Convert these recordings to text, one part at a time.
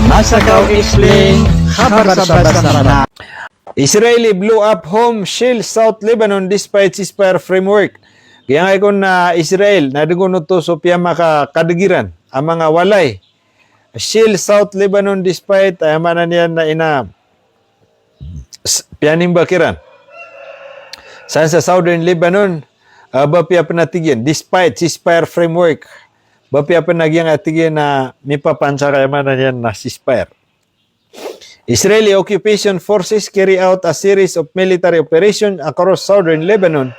Masakaw explain, kabar sa basa. Israeli blew up home shield South Lebanon despite ceasefire framework. Kaya nga ikon na Israel, nadugon to so piya makakadigiran ang mga walay. Shield South Lebanon despite ayamanan niyan na ina piyaning bakiran. Sa Southern Lebanon, bapiya panatigyan despite ceasefire framework. Bapiya panagyang atigyan na mipapansa ayamanan niyan na ceasefire. Israeli occupation forces carry out a series of military operations across southern Lebanon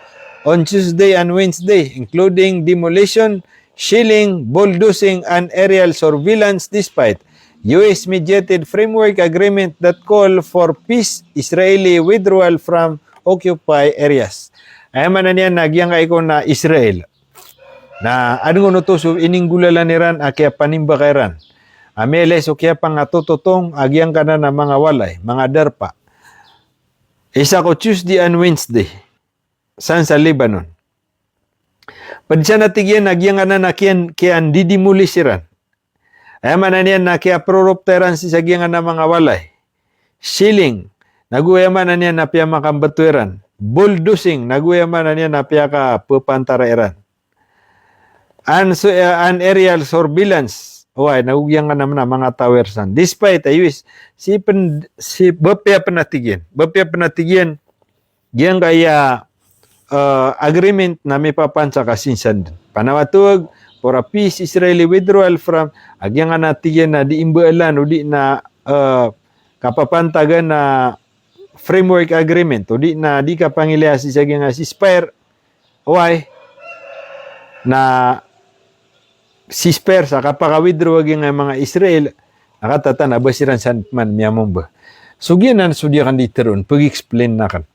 on Tuesday and Wednesday, including demolition, shelling, bulldozing, and aerial surveillance despite U.S.-mediated framework agreement that call for peace Israeli withdrawal from occupied areas. Ay man na niyan nagyang ikon na Israel na anong unutos ininggulalan niran akya panimba kairan. Ameles o kaya pang atututong agyang ka na ng mga walay, mga darpa. Isa ko Tuesday and Wednesday, saan sa Lebanon. Pad siya natigyan, agyang ka na kiyan didimulisiran. Ay manan yan na kaya proropteran si agyang ka na mga walay. Shilling, naguyaman na niyan na piya makambatuiran. Bulldozing, naguyaman na niyan na piya ka pupantarairan. An aerial surveillance, Uy, nagugyang ka naman na mga towersan. Despite ayus, si bapya panatigyan, giyang kaya agreement na may papansa kasinsan. Panawatuwag for a peace Israeli withdrawal from agyang ka natigyan na di imbaalan o di na kapapantagan na framework agreement o di na di kapangiliasi sa agyang ceasefire. Uy, na ceasefire sa kapaka-withdraw yung mga Israel, nakatatan, abasiran saan man miyamong ba. So, giyanan, sudya kan dito ron, pag-explain na kan.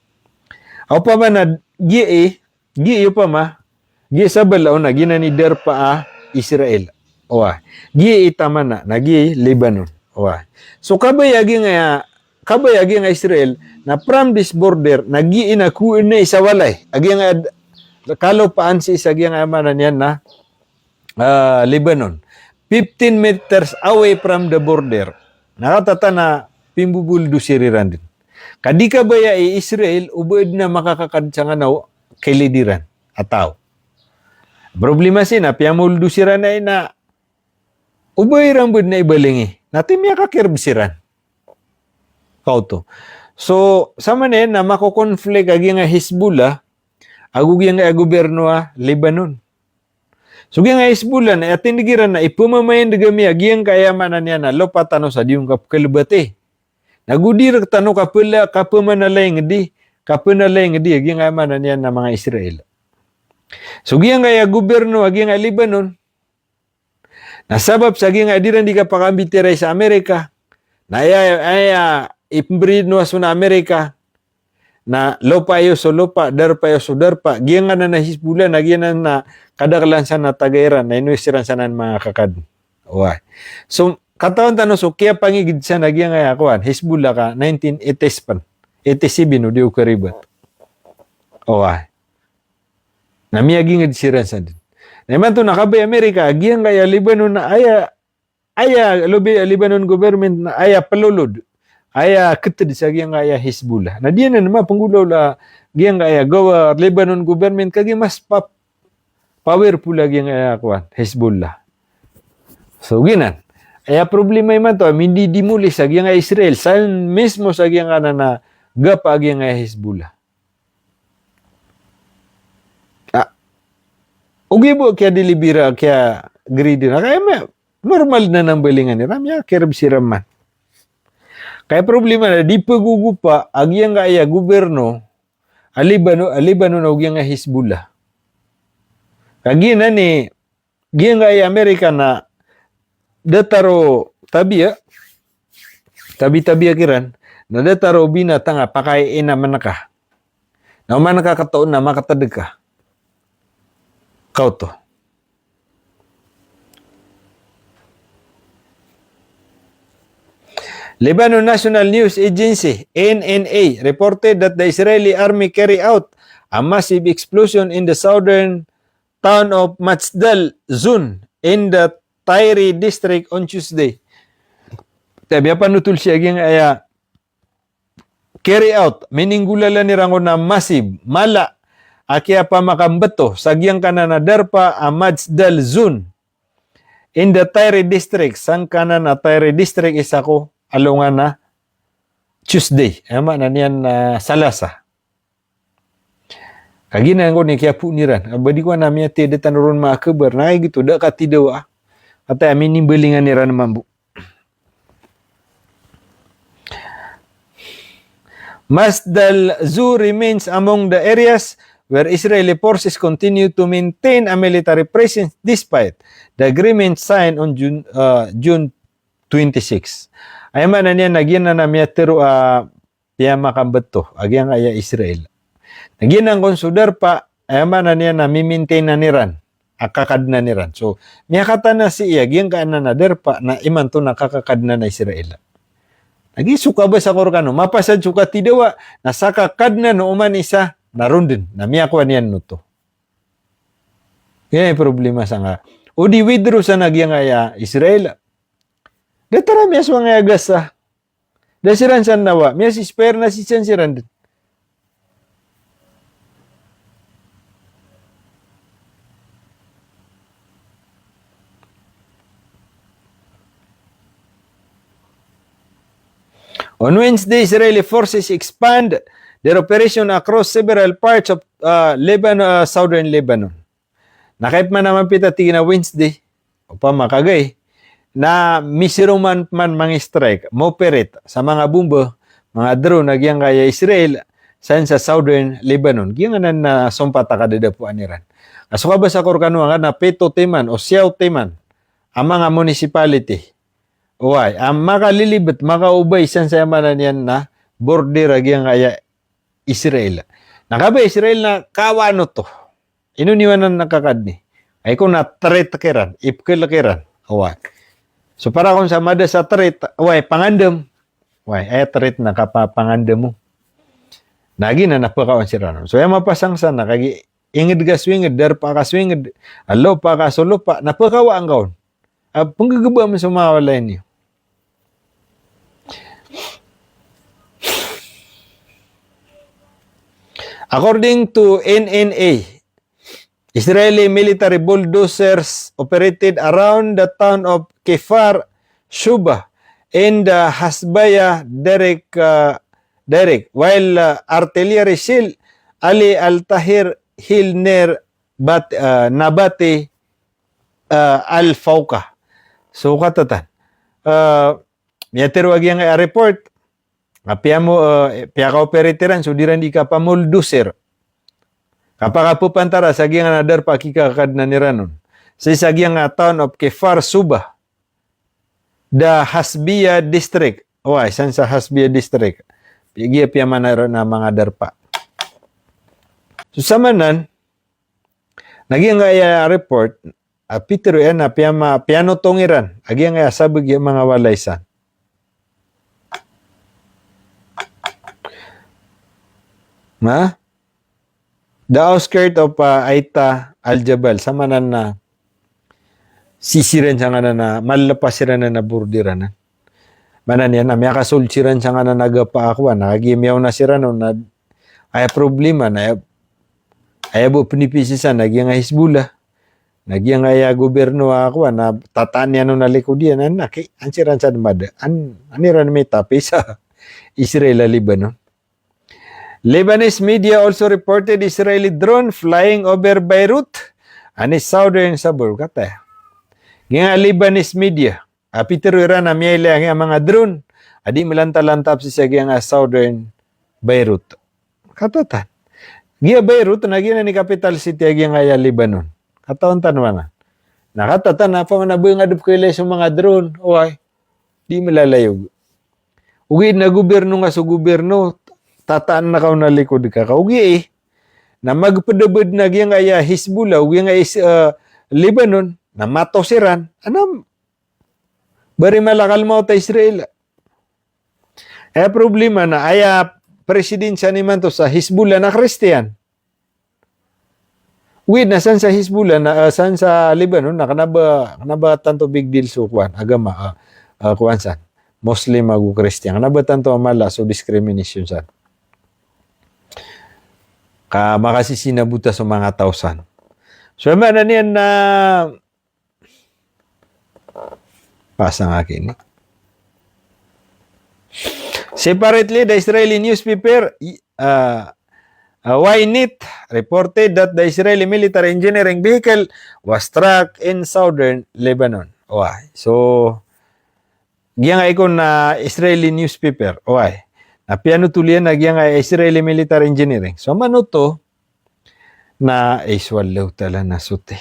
Ako pa man na, giyo pa ma, giyo sa balaw na, ginanidar pa Israel. Owa. Giyo itama na, giyo Lebanon. Owa. So, kabayagi nga Israel, na from this border, giyo na kuin na isawalay. Agi nga, kalupaan si isa, giyo nga amanan yan na, Lebanon. 15 meters away from the border. Nakatata na pimbubuldo siriran din. Kadi ka ba Israel, ubod na makakakad sa nganaw kay lidiran, ataw. Problema sina, piyamuldo siran na ubay rambod na ibalingi. Natin miya kakirbsiran. Kauto. So, sa manin na makokonflict agi nga Hezbollah, agugya nga gobyerno Lebanon. So, nga Hezbollah na atinigiran na ipumamayan digami agiyang kayamanan niya na lopatano sa diyong kapkalibati. Nagudirag tano kapamanalay nga di agiyang kayamanan niya na mga Israel. So, giyang kaya gobyerno agiyang Lebanon, nasabab sa agiyang adiran di ka pakambitiray sa Amerika, na ipimbrino sa Amerika, na lupa yo so lupa, darpa yo so darpa, giyang nga na Hezbollah, na giyang na kadakalansan na tagairan, na inuisiran sa mga kakad. Uway. So, katawan tanong, so kaya pangigid siya na giyang nga yakuan, Hezbollah ka, 1980s pan, 87 no, di ko karibat. Uway. Namiyagingid siran sa din. Naman to nakabay Amerika, giyang kaya Lebanon na Lebanon government na palulod. Ketid sa giyang kaya Hezbollah. Na diyan na naman panggulaw la giyang kaya gawa Lebanon government kagi mas powerful lagi ang Hezbollah. So ginan. Problema man to hindi dimuli sa giyang Israel sa mismo sa giyang na gapa giyang Hezbollah. Ugibo kaya dilibira kaya greedy na kaya normal na nang balingan ni Ramya kerb si Raman. Kaya problema na, di pagugupa, agyang kaya gobyerno, Lebanon o agyang Hezbollah. Kagina ni, agyang kaya Amerika na, dataro tabi kiran, na dataro binatang pakain na manaka. Na manaka kataon na makatadag ka. Kauto. Lebanon National News Agency, NNA, reported that the Israeli army carried out a massive explosion in the southern town of Matzdal Zun in the Tyre district on Tuesday. Tabi panutul siya gyang aya carry out meninggulala ni rango na masib mala akia pa makambeto sagyang kanana darpa amadsdal zone in the Tyre district sang kanana Tyre district isako alungan na Tuesday ama na niyan salasa kagina ko ni kaya puniran abadi ko na miya tede tanurun mga kabar na gitu da katidaw kata amin nimbelingan ni ran mambu Masdal Zoo remains among the areas where Israeli forces continue to maintain a military presence despite the agreement signed on June 26. Ay man na niya nagyan na miya tero piya makambeto agyang aya Israel. Nagyan ang konsudar pa ay man na niya na mi-maintain na niran akakad na niran. So miya kata na si iya agyang ka na derpa na iman to nakakakad na Israel. Lagi suka ba sa korkano? Mapasad suka tidawa. Nasaka kad na nooman isa. Narundin. Namiyakwa niyan no to. Yan yung problema sa nga. O di withdraw sa nagyang aya Israel. Datara miyas mga agas sa. Dasiran sa nawa. Miyas spare na si siran din. On Wednesday, Israeli forces expand their operation across several parts of Lebanon, southern Lebanon. Nakait man naman pitati na Wednesday, o pa makagay, na misiruman man mga strike, moperate sa mga bumbo, mga drone, nagyang kaya Israel, sa southern Lebanon. Giyang na sumpata kadadapuan niran. Aso ka ba sa korkano nga na peto teman o siyaw teman, ang mga municipality, uway, ang makalilibet, makaubay san sa yamanan yan na border agyang kaya Israel. Nakaba Israel na kawano to. Inuniwanan nakakadni. Ay kung na threat kiran, ipkil kiran. Uway. So para kung sa mada sa threat, uway, pangandam. Uway, ay threat na kapapangandam mo. Nagi na napakawan si Ranon. So yung mapasang sana, kagi ingid ka swingid, dar pa ka swingid, alo pa ka solo pa, napakawa ang kaon. Panggagaba mo sa mga walay niyo. According to NNA, Israeli military bulldozers operated around the town of Kefar Shuba and Hasbaya Derek, while artillery shell Ali Al-Tahir Hilner Nabati Al-Fauka. So katatan. Miyatero agyang report. Piya mo, piya ka operatiran, so diran di ka pa mulduser. Kapag po pantara, sagyang anadar pa kikakad na niranon. Sa sagyang town of Kefar Suba, the Hasbiya District. Uway, san sa Hasbiya District? Piya manara na mga darpa. So sa manan, nagyang report, Peter yan na piano tongiran. Agyang sabag yung mga walaysan. The outskirt of Aita Al-Jabal, sama na sisiran siya nga na malapasiran na burdiran na. Manan yan na, may kasulsiran siya nga na nagapa-akwa, nakagimiyaw na sira no, na ay problema na ay bu pinipisisan, nagyang Hezbollah, nagyang ay gobyerno akwa, na tataan yan no nalikod yan, kay ansiran sa damada, aniran may tapi sa Israel, Lebanon. Lebanese media also reported Israeli drone flying over Beirut and its southern suburb. Kata, nga Lebanese media, apitero na miyay ang mga drone, adi malanta-lantap siya nga southern Beirut. Katatan. Gia Beirut, nagyan ni capital city nga Lebanon. Katawan tanwana. Nakatatan na pa manabong adop kayo sa mga drone. Uy, di malalayog. Ugi na gobyerno nga sa gobyerno, tataan na kaw na likod ka. Kaugi na magpadabad na gyang aya Hezbollah, gyang Lebanon, na matosiran, anam, bari malakal mo ta Israel. Problema na aya presidensya ni man to sa Hezbollah na Christian. Wait, nasan sa Hezbollah, nasan sa Lebanon, na kanaba tanto big deal so kuan, agama, kuan san. Muslim agu Christian. Nabatan to amala so discrimination sad. Ka makasisinabuta sa mga tausan. So man niyan na pasang akin. Separately, the Israeli newspaper Ynet reported that the Israeli military engineering vehicle was struck in southern Lebanon. Okay. So, giyang ikon na Israeli newspaper. Okay. Na piano tulian na giyang Israeli military engineering. So, mano to na iswalaw tala na suti.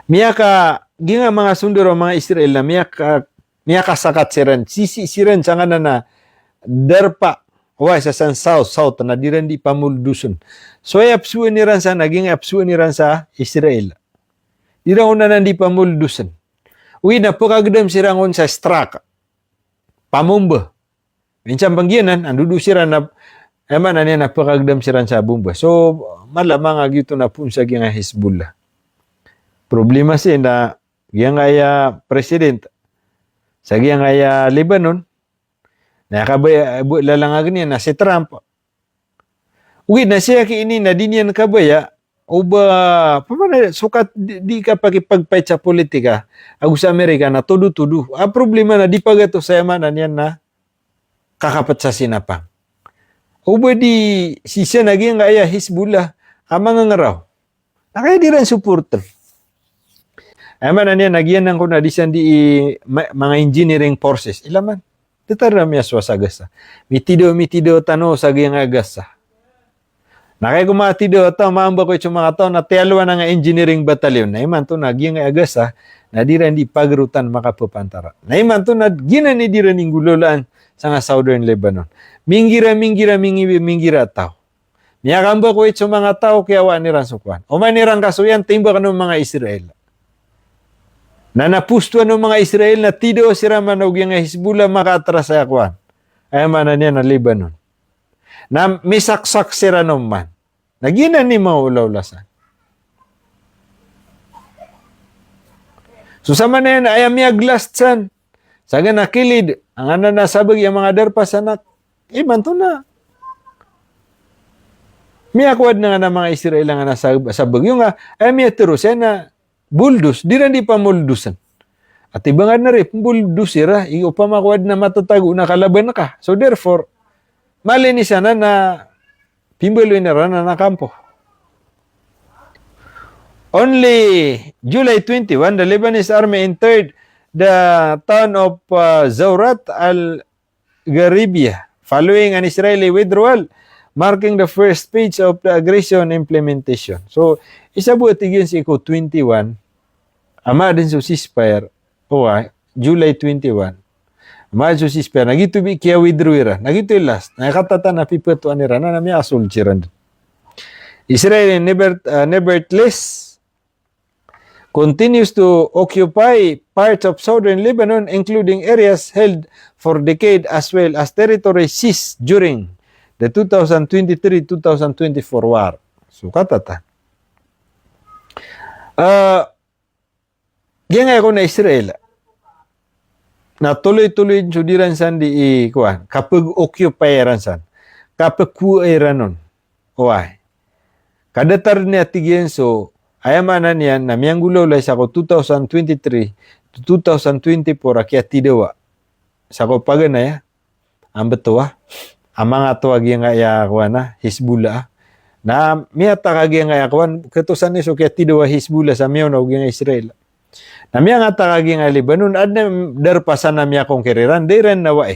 Miyaka, giyang mga sunduro mga Israel na miyaka sakat siran. Sisi siran sa nga na derpa. Why sa san south na diran di pamulduson. So ay apsuan ni ran sa naging apsuan ni ran sa Israel. Dira una na di pamulduson. Uy na pagagdam sirangon sa strak. Pamumba. Minsan banggianan andudu siran na eman na niya napakagdam siran sa bumba. So malamang agito na punsa nga Hezbollah. Problema siya na giyang ay president sa giyang ay Lebanon. Nakabaya lalangag niya na si Trump. Uwi na siya kiini na di niyan kabaya o ba pamana sukat di ka pakipagpait sa politika agu sa Amerika na tudu-tudu. Problema na di pagato sa yaman niyan na kakapat sa sinapang. O ba di si siya naging aya Hezbollah amang ngaraw. Nakaya di rin supporter. Ayaman na niya nagyan ng kuna di siya di mga engineering forces. Ilaman. Tetaram ya swasa gasa. Mitido tano sa giyang agasa. Nakay kumatido ito, maamba ko yung mga tao na tialwa na nga engineering battalion. Naiman to na giyang agasa na di rin di pagrutan makapupantara. Naiman to na ginani di rin gulolaan sa nga southern Lebanon. Mingira tao. Miyakamba ko yung mga tao kaya wa nirang sukwan. O man nirang kasuyan, timba ka ng mga Israel. Na napustuan ng mga Israel na tido sira manog yung Hezbollah makatras sa akwan. Ay manan niya na Lebanon. Na misaksak sira naman. Naginan ni mga ulaw-lasan. So sa manan ay amiyag last san. Saga nakilid. Ang ana nasabag yung mga darpas anak. Iman to na. Miyakwad na nga ng mga Israel nga nasabag. Yung nga ay miyatero siya na buldus, di rin di pa muldusan. At ibangad na rin, buldus sira, upamakwad na matatago na kalaban ka. So therefore, malinis sana na pimbaloy na rin na nakampo. Only July 21, the Lebanese army entered the town of Zawrat al-Garibia following an Israeli withdrawal, marking the first stage of the aggression implementation. So, isa buhat yun si 21, ama din sa ceasefire, July 21. Ama sa ceasefire, nagito bi kaya withdrawira, nagito last, nakatata na pipatuan nila, na nami asul chiran. Israel nevertheless continues to occupy parts of southern Lebanon, including areas held for decades as well as territory seized during the 2023-2024 war. So, katata. Gaya ko na Israel, na tuloy-tuloy sudiran san di kuan, kapag occupy ran san, kapag kuay ranon, kadatar niya tigyan so, ayamanan yan na miyang gulaw lay sa ko 2023 to 2024 kaya tidawa. Sa ko paganaya, ang batuwa, ang mga tuwag yung kaya kuan na, Hezbollah, na miyata kagaya nga kuan, katusan niso kaya tidawa Hezbollah sa miyaw na yung Israel. Na miya nga takagi nga Lebanon, ad na darpasan na miya kong kiriran, di rin nawa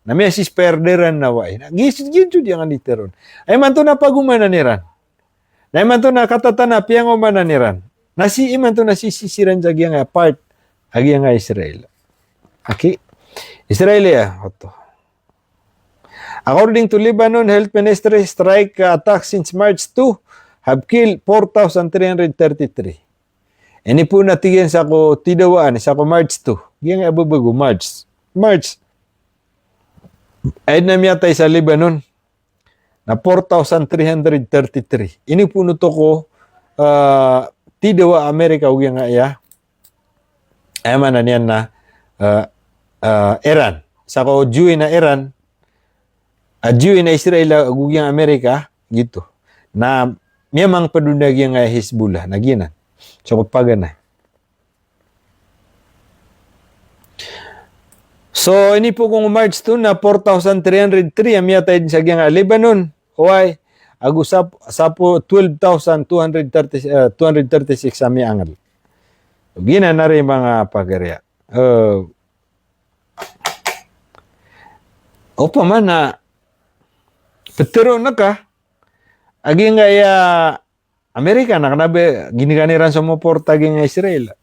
Na miya sisper, di rin nawa Gisid yung aniteron. Ay man to na pagumana niran. Na man to na katatana, piyang umana niran. Iman to na sisisiran sa nga part, agi nga Israel. Okay? Israel oto. According to Lebanon Health Ministry, strike attacks since March 2 have killed 4,333. Ini po natigyan sa ko tidawaan, sa ko March 2. Giyang ababago, March. Ay namiyatay sa Lebanon na 4,333. Ini po nuto ko tidawa Amerika o giyang aya. Ay man na niyan na Iran. Sa ko Jew na Iran, Jew na Israel, agugyang Amerika, gitu. Na miyamang padunag yung Hezbollah, naginan. So, pagana. So, ini po kung March 2 na 4,303, amya tayo sa gyang Lebanon, Hawaii, sapo 12,236 amya angal. So, gina na rin mga pagarya. Opa man na, petero na ka, agi nga Amerika, nakanabi, giniganiran sa mo porta nga Israel.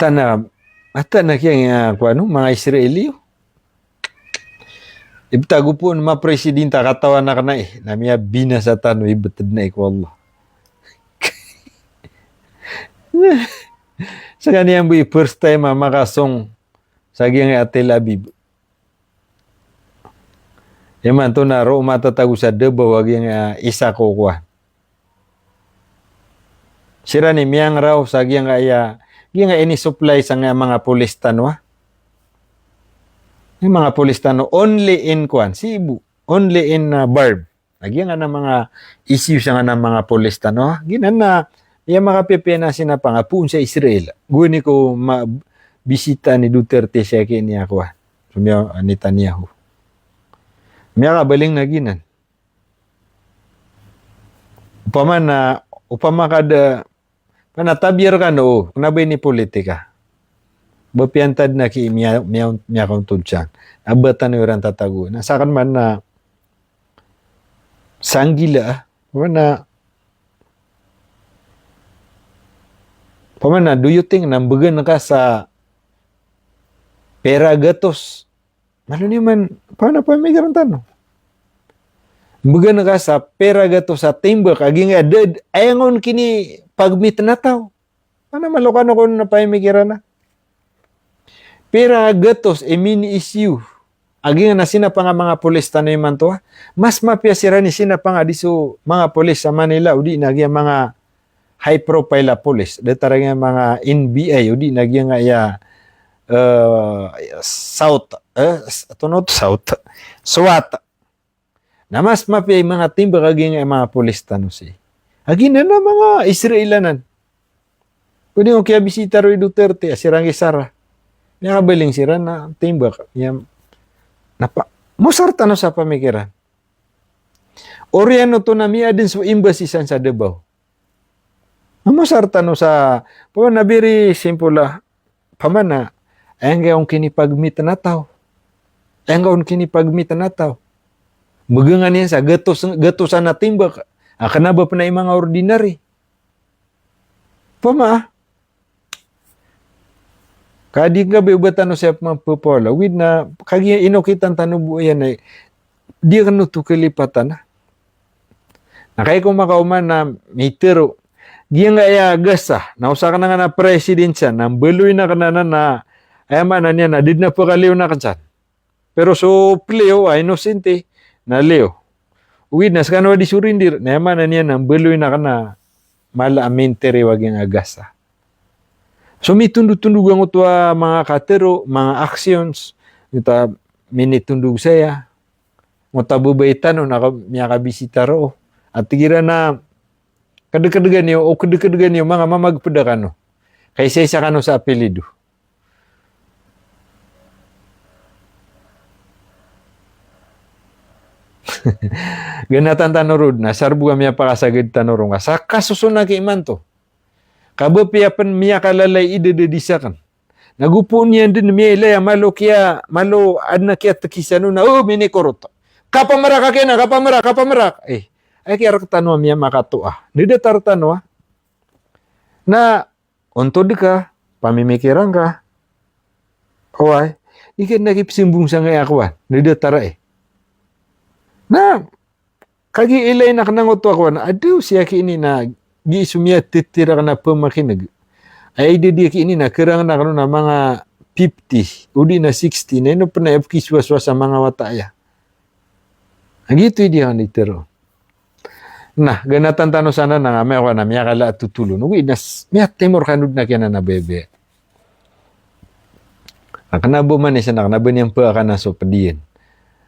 Ata na kaya nga, mga Israeli. Ibtago po ng mga presidenta, katawan na ka na namiya binasatan, ibatid na Allah. Sa kaniyang buhay, first time makasong sa giyang Tel Aviv. Yaman to na ro matatago sa Davao wag yung isa ko kuha. Sira ni miyang raw sa giyang ini supply sa mga Polistano. Yung mga Polistano only in Cebu, only in Barb. Nagyan nga na mga issues nga na mga Polistano. Ginan na yung mga pipena sinapangapun sa Israel. Guni ko bisita ni Duterte siya kiniya ko. Sumiya Netanyahu. Miya kabaling na ginan. Upama kada panatabyar ka no, kunabay ni politika. Bapiantad na ki miya kong tudyan. Abatan yung orang tatago. Nasakan man na sanggila, Pamana, do you think nambagan na ka sa pera gatos? Malo naman, paano pa may garantan? Bagan na ka sa pera gatos sa timber, kaging ayangon kini pagmit na tao. Paano malukan ako na pa may na? Pera gatos, mini issue. Aging na sina pa nga mga polis tanay man to. Mas mapiyasira ni sina pa nga diso mga polis sa Manila, udi nagya mga high profile police detara nga mga NBI udi nagya nga South SWAT na mas mapiyay mga timba kagi nga mga police tano si agi na mga Israelanan pwede mo kaya bisita ro Duterte asirang Sara nga baling sira na timba musarta no sa pamikiran Oriano to na miya din sa embassy sa Davao. Masarta no sa na very simple pamana ang gayon kinipagmit na tao. Ang gayon kinipagmit na tao. Magangan niya sa gatosan na timbak. Kanaba pa na yung mga ordinary. Kadi nga ba ubatan no siya mapupola. With na kagi inokitan tanubo yan ay di ka no tukalipatan na. Nakay kung makauman na mitero Giyang nga gasa, nausa ka na nga na president siya, nang beloy na kanana na, ayaman na niya na, did na po kaliw na kansan. Pero so, pleo, inosente, na leo. Uwid na, sa kanwa di surindir, na ayaman na niya, nang beloy na ka na, mala aminteri wag yung agasa. So, may tundug-tundug ang utwa mga katero, mga actions, ito, minitundug saya, mutabubaitan, o nakabisita ro, at tigira na, kadekadegan niyo mga mamagpadakan kaysa isa kano sa apelido. Ganatan tanurod na sarbu kami pakasagid tanurong sa kasusunan kay iman to. Kabo piyapan miya kalalay idededisakan. Nagupo niyan din miya ilaya malo adna kya takisano na minikorot. Kapamara ka kena kapamara. Ay kaya tanong miya makatua. Nida tartanwa na untod ka, pamimikiran ka. Kawai, ikan nakipsimbong sa ngay akwan. Nida tara Na, kagi ilay na kanang uto akwan, adaw siya kini na giisumya titira ka na pamakinag. Ay di kini na kirang na kano na mga 50, udi na 60, na ino pa na epkiswaswa sa mga wataya. Ang ito hindi ka nitiro. Nah, ganatan tano sana na nga may ako na miya kala at tutulo. Nuwi, miya temor kanud na kaya na bebe. Ang kanabo man isa na kanabo niyang pa ka na so padiyan.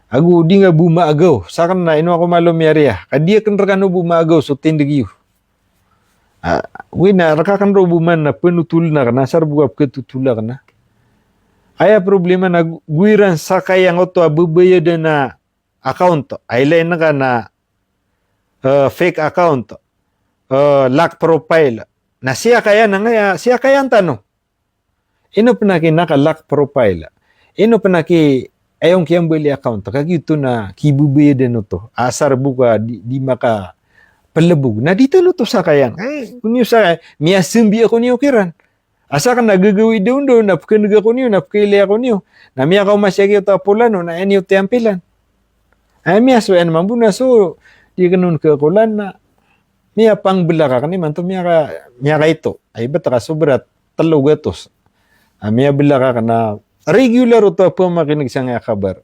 Agu di nga bumaagaw. Sakan na ino ako malomyariya. Kadiya kan rakano bumaagaw so tindigiyo. Wina rakakan ro buman na penutul na kana sar buap ketutula kana. Aya problema na guiran sakayang oto abubaya na account. Ay lain na ka na fake account, lock profile. Na siya kaya na nga, siya kaya ang tanong. Ino pa na naka-lock profile. Ino pa na ayong kiyang bali account. Kagito na kibubuya din ito. Asar buka, di maka palabog. Na dito no to sa kayang. Ay, kunyo sa miya simbi ako niyo kiran. Asa ka nagagawi doon doon, napakanaga ko niyo, napakaili ako niyo. Na miya ka umasyagi ito apulano, na enyo tempilan. Ay, miya so, yan mambuna so, di ganun kakulan na miya pang belaka kani man to miya ka ito ay bata ka sobra 3 gatos miya belaka kana regular to po makinig sa nga kabar